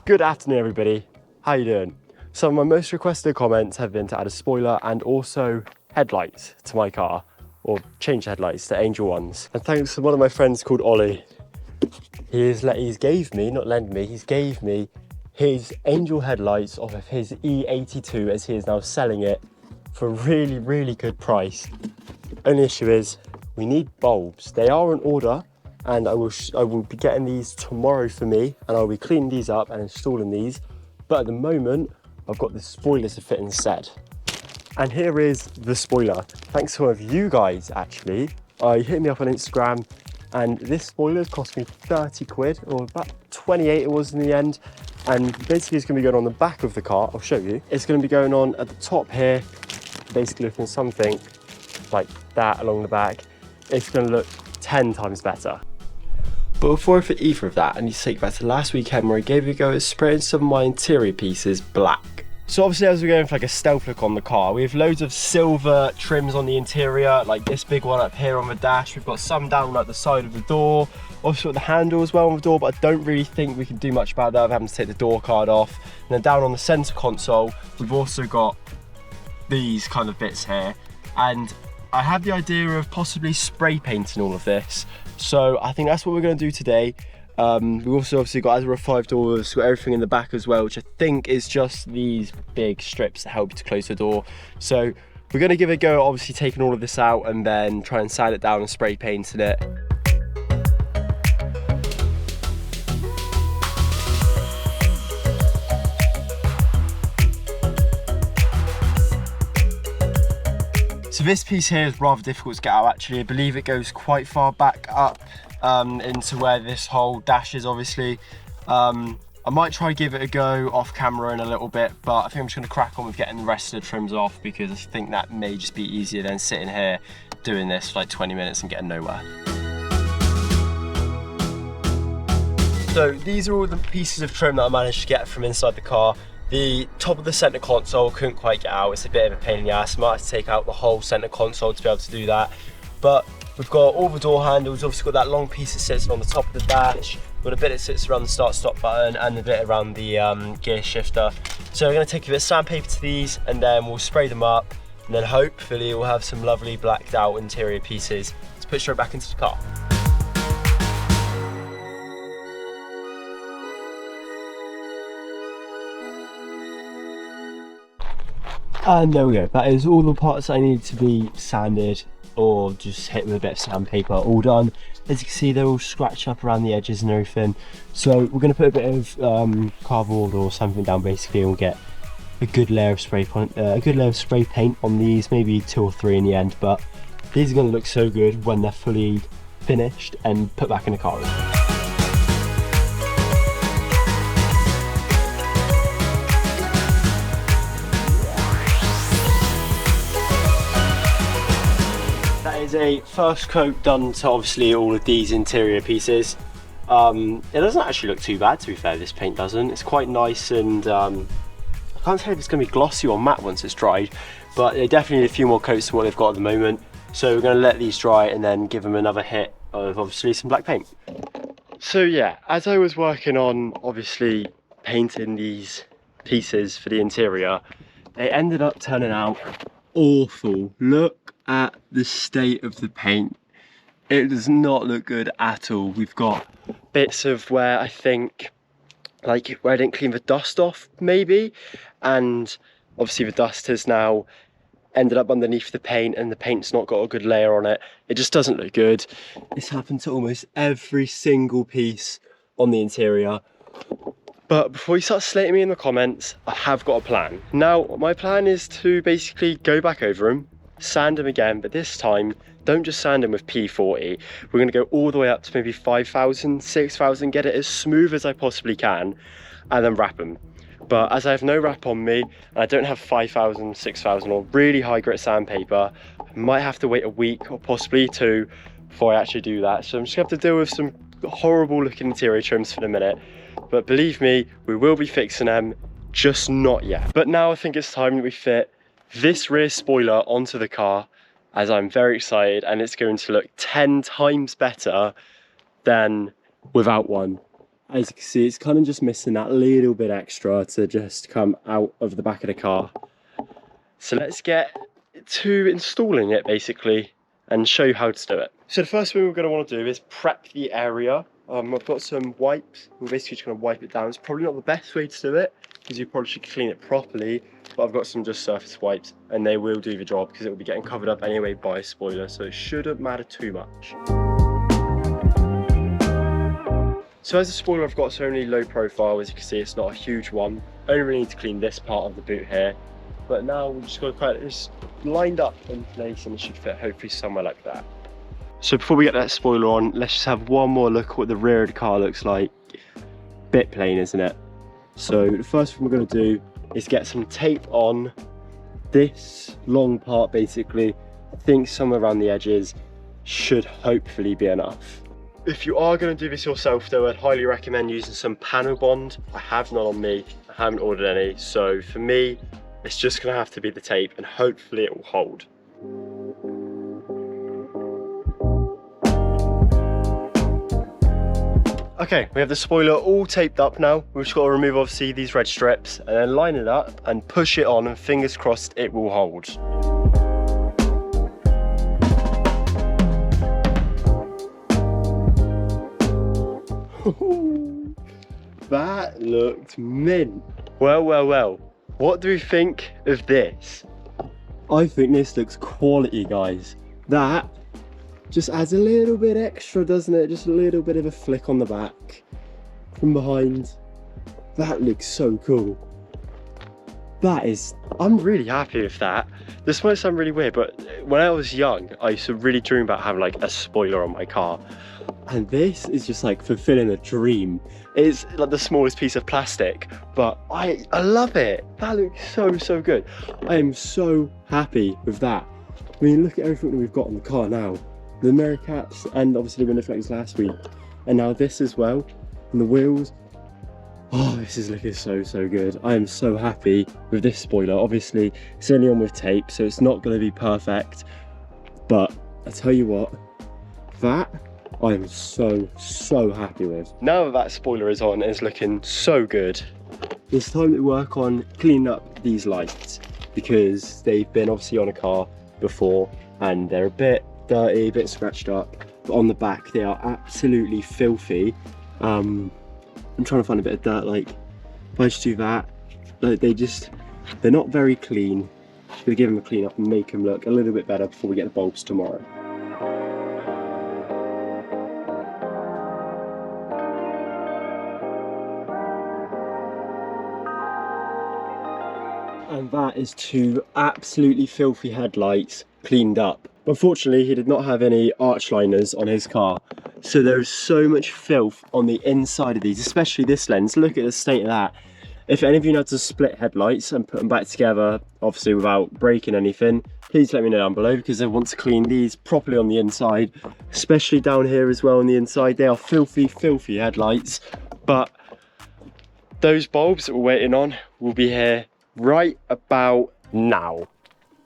Good afternoon, everybody. How you doing? Some of my most requested comments have been to add a spoiler and also headlights to my car, or change headlights to angel ones. And thanks to one of my friends called Ollie, he's gave me his angel headlights off of his E82 as he is now selling it for a really, really good price. Only issue is we need bulbs. They are on order, and I will be getting these tomorrow for me, and I'll be cleaning these up and installing these. But at the moment, I've got the spoilers to fit instead. And here is the spoiler. Thanks to one of you guys, actually. Hit me up on Instagram, and this spoiler cost me 30 quid, or about 28 it was in the end. And basically it's gonna be going on the back of the car. I'll show you. It's gonna be going on at the top here, basically looking something like that along the back. It's gonna look 10 times better. But before I fit either of that, I need to take you back to last weekend where I gave it a go at spraying some of my interior pieces black. So obviously as we're going for like a stealth look on the car, we have loads of silver trims on the interior, like this big one up here on the dash. We've got some down like the side of the door. Also got the handle as well on the door, but I don't really think we can do much about that. I'm having to take the door card off. And then down on the center console, we've also got these kind of bits here. And I have the idea of possibly spray painting all of this. So I think that's what we're going to do today. We've also obviously got, as we're 5 doors, got everything in the back as well, which I think is just these big strips that help you to close the door. So we're going to give it a go, obviously taking all of this out and then try and sand it down and spray painting it. So this piece here is rather difficult to get out actually. I believe it goes quite far back up into where this whole dash is obviously. I might try to give it a go off camera in a little bit, but I think I'm just going to crack on with getting the rest of the trims off because I think that may just be easier than sitting here doing this for like 20 minutes and getting nowhere. So these are all the pieces of trim that I managed to get from inside the car. The top of the center console couldn't quite get out. It's a bit of a pain in the ass. I might have to take out the whole center console to be able to do that. But we've got all the door handles. Obviously got that long piece that sits on the top of the dash. We've got a bit that sits around the start-stop button and a bit around the gear shifter. So we're going to take a bit of sandpaper to these and then we'll spray them up. And then hopefully we'll have some lovely blacked out interior pieces to put straight back into the car. And there we go, that is all the parts I need to be sanded or just hit with a bit of sandpaper, all done. As you can see, they're all scratched up around the edges and everything. So we're going to put a bit of cardboard or something down basically, and we'll get a good layer of spray paint on these, maybe 2 or 3 in the end, but these are going to look so good when they're fully finished and put back in the car. Is a first coat done to obviously all of these interior pieces. It doesn't actually look too bad, to be fair. This paint doesn't. It's quite nice, and I can't say if it's going to be glossy or matte once it's dried, but they definitely need a few more coats than what they've got at the moment. So we're going to let these dry and then give them another hit of obviously some black paint. So yeah, as I was working on obviously painting these pieces for the interior, they ended up turning out awful. Look at the state of the paint. It does not look good at all. We've got bits of where I think, like where I didn't clean the dust off maybe, and obviously the dust has now ended up underneath the paint and the paint's not got a good layer on it. It just doesn't look good. This happened to almost every single piece on the interior. But before you start slating me in the comments, I have got a plan. Now, my plan is to basically go back over them, sand them again, but this time, don't just sand them with P40. We're gonna go all the way up to maybe 5,000, 6,000, get it as smooth as I possibly can, and then wrap them. But as I have no wrap on me, and I don't have 5,000, 6,000, or really high grit sandpaper, I might have to wait a week or possibly 2 before I actually do that. So I'm just gonna have to deal with some horrible looking interior trims for the minute. But believe me, we will be fixing them, just not yet. But now I think it's time that we fit this rear spoiler onto the car, as I'm very excited, and it's going to look 10 times better than without one. as you can see, it's kind of just missing that little bit extra to just come out of the back of the car. So let's get to installing it basically and show you how to do it. So the first thing we're going to want to do is prep the area. I've got some wipes. We're basically just going to wipe it down. It's probably not the best way to do it because you probably should clean it properly, but I've got some just surface wipes and they will do the job because it will be getting covered up anyway by a spoiler, so it shouldn't matter too much. So as a spoiler, I've got only low profile. As you can see, it's not a huge one. Only really need to clean this part of the boot here. But now we've just got to kind of just lined up in place and it should fit hopefully somewhere like that. So before we get that spoiler on, let's just have one more look at what the rear of the car looks like. Bit plain, isn't it? So the first thing we're going to do is get some tape on this long part basically. I think somewhere around the edges should hopefully be enough. If you are going to do this yourself though, I'd highly recommend using some panel bond. I have none on me, I haven't ordered any, so for me it's just going to have to be the tape and hopefully it will hold. Okay, we have the spoiler all taped up now. We've just got to remove obviously these red strips and then line it up and push it on, and fingers crossed it will hold. That looked mint. Well, well, well. What do we think of this? I think this looks quality, guys. That just adds a little bit extra, doesn't it? Just a little bit of a flick on the back from behind. That looks so cool. I'm really happy with that. This might sound really weird, but when I was young, I used to really dream about having like a spoiler on my car. And this is just like fulfilling a dream. It's like the smallest piece of plastic, but I love it. That looks so good. I am so happy with that. I mean, look at everything that we've got on the car now. The mirror caps and obviously the window flags last week. And now this as well, and the wheels. Oh, this is looking so good. I am so happy with this spoiler. Obviously, it's only on with tape, so it's not going to be perfect. But I tell you what, that I am so happy with. Now that spoiler is on, it's looking so good. It's time to work on cleaning up these lights because they've been obviously on a car before and they're a bit dirty, a bit scratched up. But on the back, they are absolutely filthy. I'm trying to find a bit of dirt. Like, if I just do that, like they're not very clean. Just gonna give them a clean up and make them look a little bit better before we get the bulbs tomorrow. And that is two absolutely filthy headlights cleaned up. Unfortunately, he did not have any arch liners on his car, so there's so much filth on the inside of these, especially this lens. Look at the state of that. If any of you know how to split headlights and put them back together, obviously without breaking anything, please let me know down below because I want to clean these properly on the inside, especially down here as well on the inside. They are filthy headlights, but those bulbs that we're waiting on will be here right about now.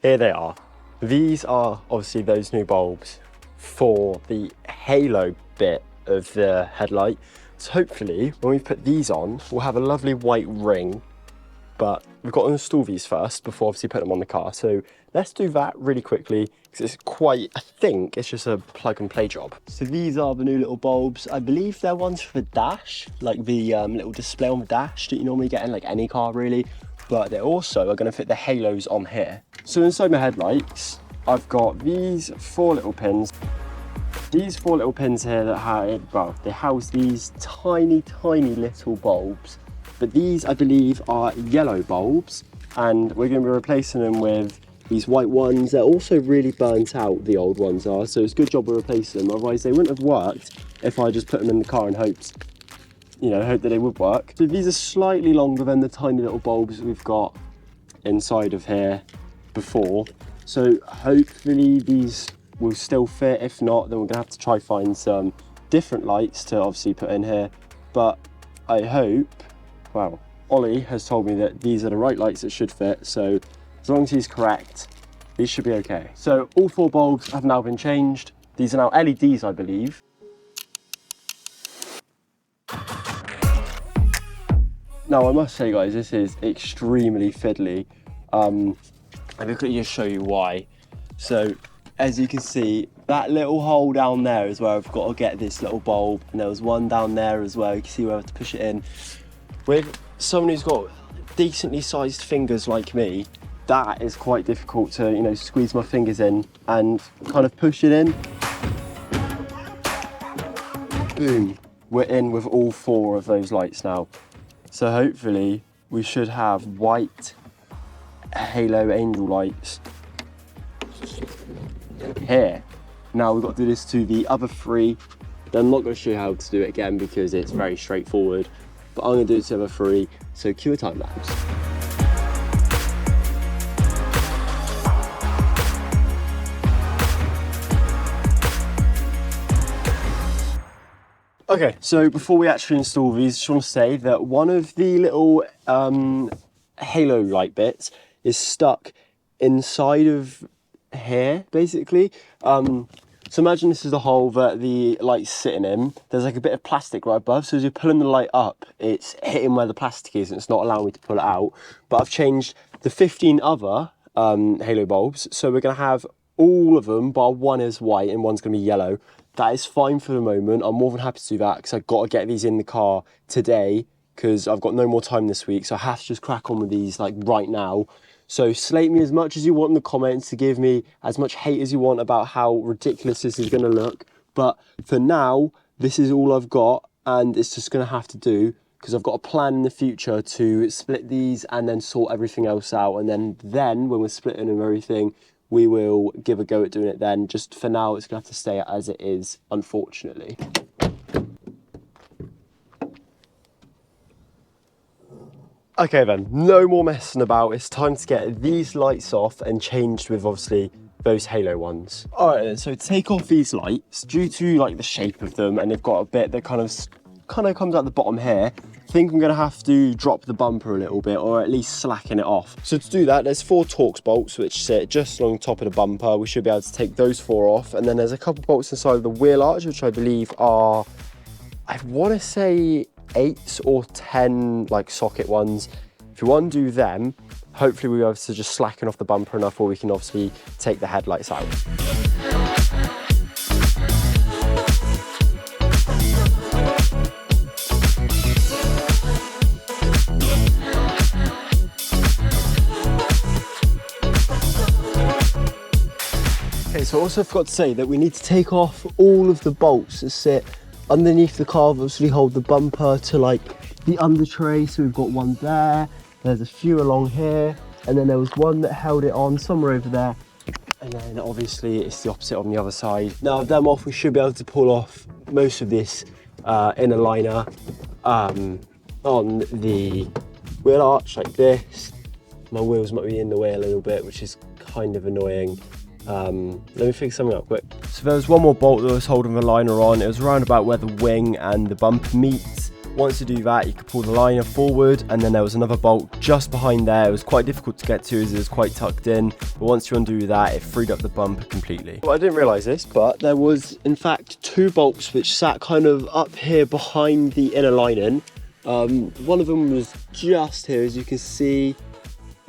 Here they are. These are obviously those new bulbs for the halo bit of the headlight. So hopefully when we put these on, we'll have a lovely white ring, but we've got to install these first before obviously put them on the car. So let's do that really quickly because it's quite, I think it's just a plug and play job. So these are the new little bulbs. I believe they're ones for the dash, like the little display on the dash that you normally get in like any car really. But they also are going to fit the halos on here. So inside my headlights, I've got these four little pins. These four little pins here that they house these tiny little bulbs. But these, I believe, are yellow bulbs, and we're going to be replacing them with these white ones. They're also really burnt out, the old ones are, so it's a good job we're replacing them. Otherwise, they wouldn't have worked if I just put them in the car and hoped that they would work. So these are slightly longer than the tiny little bulbs we've got inside of here before. So hopefully these will still fit. If not, then we're gonna have to try find some different lights to obviously put in here. But I hope, well, Ollie has told me that these are the right lights that should fit. So as long as he's correct, these should be okay. So all four bulbs have now been changed. These are now LEDs, I believe. Now I must say guys, this is extremely fiddly. Let me quickly just show you why. So as you can see, that little hole down there is where I've got to get this little bulb, and there was one down there as well. You can see where I have to push it in. With someone who's got decently sized fingers like me, that is quite difficult to, you know, squeeze my fingers in and kind of push it in. Boom, we're in with all 4 of those lights now. So hopefully we should have white halo angel lights here. Now we've got to do this to the other 3. I'm not going to show you how to do it again because it's very straightforward, but I'm going to do it to the other 3, so cue a time lapse. Okay, so before we actually install these, I just want to say that one of the little halo light bits is stuck inside of here, basically. So imagine this is the hole that the light's sitting in. There's like a bit of plastic right above, so as you're pulling the light up, it's hitting where the plastic is and it's not allowing me to pull it out. But I've changed the 15 other halo bulbs, so we're going to have all of them, bar one is white and one's going to be yellow. That is fine for the moment. I'm more than happy to do that because I've got to get these in the car today because I've got no more time this week. So I have to just crack on with these like right now. So slate me as much as you want in the comments, to give me as much hate as you want about how ridiculous this is going to look. But for now, this is all I've got, and it's just going to have to do because I've got a plan in the future to split these and then sort everything else out. And then when we're splitting and everything, we will give a go at doing it then. Just for now, it's gonna have to stay as it is, unfortunately. Okay then, no more messing about. It's time to get these lights off and changed with obviously those halo ones. All right then, so take off these lights due to like the shape of them, and they've got a bit that kind of comes out the bottom here. I think I'm gonna have to drop the bumper a little bit, or at least slacken it off. So to do that, there's 4 Torx bolts which sit just along the top of the bumper. We should be able to take those 4 off, and then there's a couple bolts inside of the wheel arch, which I believe are, I want to say 8 or 10 like socket ones. If you undo them, hopefully we'll be able to just slacken off the bumper enough where we can obviously take the headlights out. Okay, so I also forgot to say that we need to take off all of the bolts that sit underneath the car, obviously hold the bumper to like the under tray. So we've got one there, there's a few along here, and then there was one that held it on somewhere over there. And then obviously it's the opposite on the other side. Now with them off, we should be able to pull off most of this inner liner on the wheel arch like this. My wheels might be in the way a little bit, which is kind of annoying. Let me figure something out quick. So there was one more bolt that was holding the liner on. It was around about where the wing and the bumper meets. Once you do that, you can pull the liner forward, and then there was another bolt just behind there. It was quite difficult to get to as it was quite tucked in, but once you undo that, it freed up the bumper completely. Well, I didn't realise this, but there was in fact 2 bolts which sat kind of up here behind the inner lining. One of them was just here, as you can see.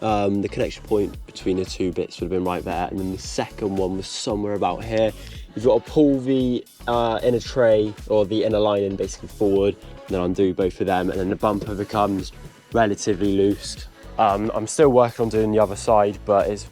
The connection point between the 2 bits would have been right there, and then the second one was somewhere about here. You've got to pull the inner tray or the inner lining basically forward, and then undo both of them, and then the bumper becomes relatively loose. I'm still working on doing the other side, but it's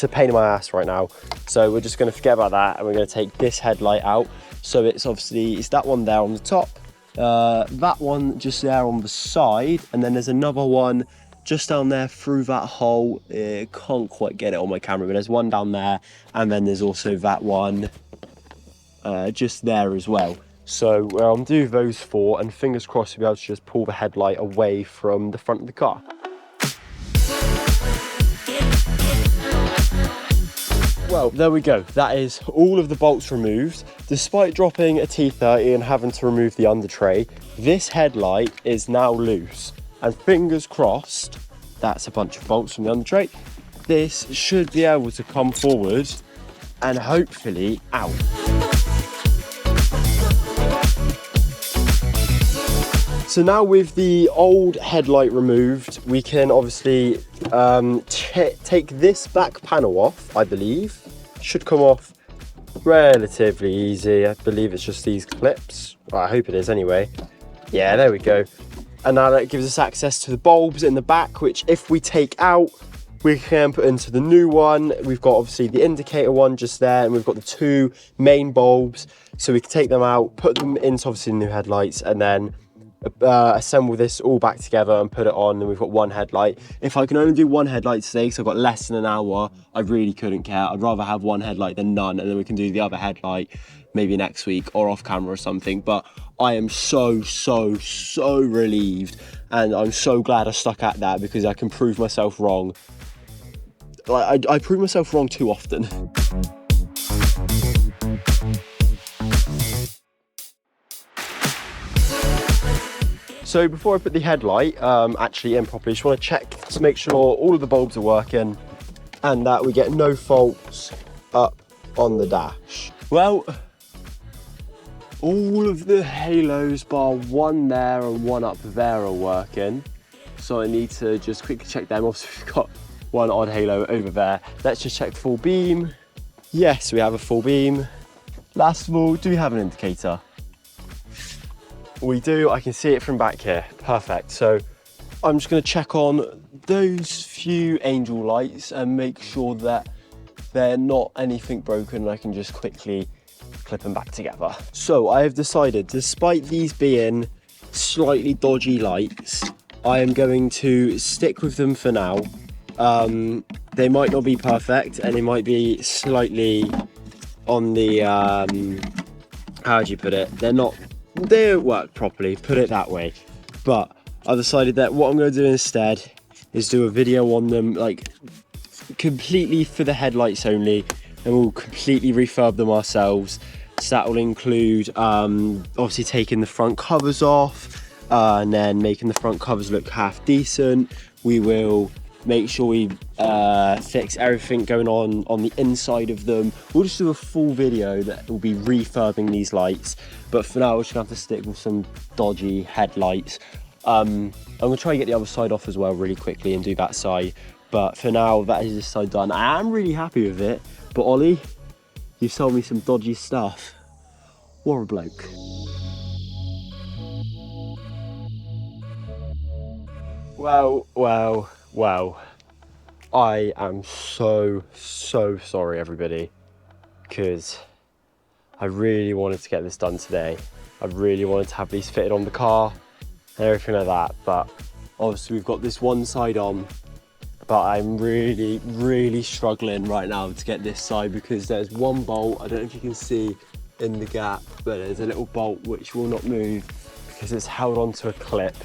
a pain in my ass right now. So we're just going to forget about that, and we're going to take this headlight out. So it's that one there on the top, that one just there on the side, and then there's another one just down there through that hole. Can't quite get it on my camera, but there's one down there, and then there's also that one just there as well. So I'll do those 4, and fingers crossed we'll be able to just pull the headlight away from the front of the car. Well, there we go. That is all of the bolts removed. Despite dropping a T30 and having to remove the under tray, this headlight is now loose. And fingers crossed, that's a bunch of bolts from the under tray. This should be able to come forward and hopefully out. So now with the old headlight removed, we can obviously take this back panel off, I believe. Should come off relatively easy. I believe it's just these clips. Well, I hope it is anyway. Yeah, there we go. And now that gives us access to the bulbs in the back, which if we take out, we can put into the new one. We've got obviously the indicator one just there, and we've got the 2 main bulbs. So we can take them out, put them into obviously the new headlights, and then assemble this all back together and put it on, and we've got 1 headlight. If I can only do 1 headlight today, so I've got less than an hour, I really couldn't care. I'd rather have 1 headlight than none, and then we can do the other headlight maybe next week or off camera or something. But I am so relieved, and I'm so glad I stuck at that, because I can prove myself wrong. Like, I prove myself wrong too often. So before I put the headlight actually in properly, just want to check to make sure all of the bulbs are working and that we get no faults up on the dash. Well, all of the halos bar 1 there and 1 up there are working. So I need to just quickly check them. Also, we've got 1 odd halo over there. Let's just check full beam. Yes, we have a full beam. Last of all, do we have an indicator? We do. I can see it from back here. Perfect. So I'm just going to check on those few angel lights and make sure that they're not anything broken, and I can just quickly clip them back together. So I have decided, despite these being slightly dodgy lights, I am going to stick with them for now. They might not be perfect, and they might be slightly on the how do you put it, they don't work properly, put it that way. But I decided that what I'm going to do instead is do a video on them, like completely for the headlights only, and we'll completely refurb them ourselves. So that will include obviously taking the front covers off and then making the front covers look half decent. We will make sure we fix everything going on the inside of them. We'll just do a full video that will be refurbing these lights, but for now we're just gonna have to stick with some dodgy headlights. I'm gonna try and get the other side off as well really quickly and do that side, but for now that is this side done. I am really happy with it, but Ollie, you sold me some dodgy stuff. What a bloke. Well, I am so sorry everybody, because I really wanted to get this done today. I really wanted to have these fitted on the car and everything like that, but obviously we've got this one side on, but I'm really struggling right now to get this side, because there's one bolt, I don't know if you can see in the gap, but there's a little bolt which will not move because it's held onto a clip,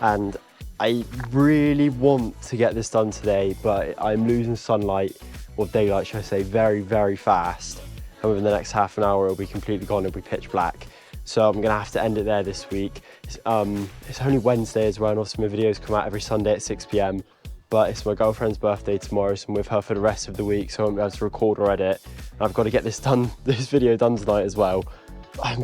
and I really want to get this done today, but I'm losing sunlight, or daylight should I say, very fast, and within the next half an hour it'll be completely gone, it'll be pitch black. So I'm gonna have to end it there this week. It's only Wednesday as well, and obviously my videos come out every Sunday at 6 PM, but it's my girlfriend's birthday tomorrow, so I'm with her for the rest of the week, so I won't be able to record or edit. I've got to get this video done tonight as well.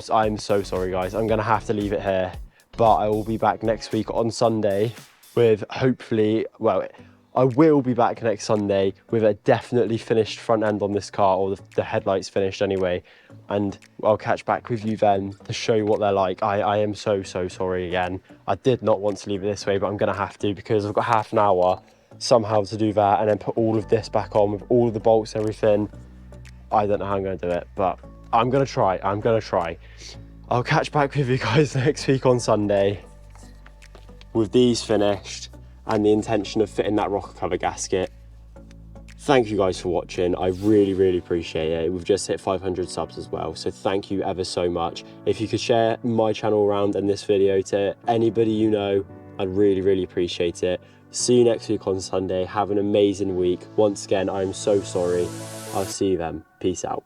I'm so sorry guys, I'm gonna have to leave it here, but I will be back next week on Sunday with hopefully, well, I will be back next Sunday with a definitely finished front end on this car, or the headlights finished anyway, and I'll catch back with you then to show you what they're like. I am so sorry again. I did not want to leave it this way, but I'm gonna have to, because I've got half an hour somehow to do that and then put all of this back on with all of the bolts and everything. I don't know how I'm gonna do it, but I'm gonna try. I'll catch back with you guys next week on Sunday with these finished and the intention of fitting that rocker cover gasket. Thank you guys for watching. I really appreciate it. We've just hit 500 subs as well, so thank you ever so much. If you could share my channel around and this video to anybody you know, I'd really appreciate it. See you next week on Sunday. Have an amazing week. Once again, I'm so sorry. I'll see you then. Peace out.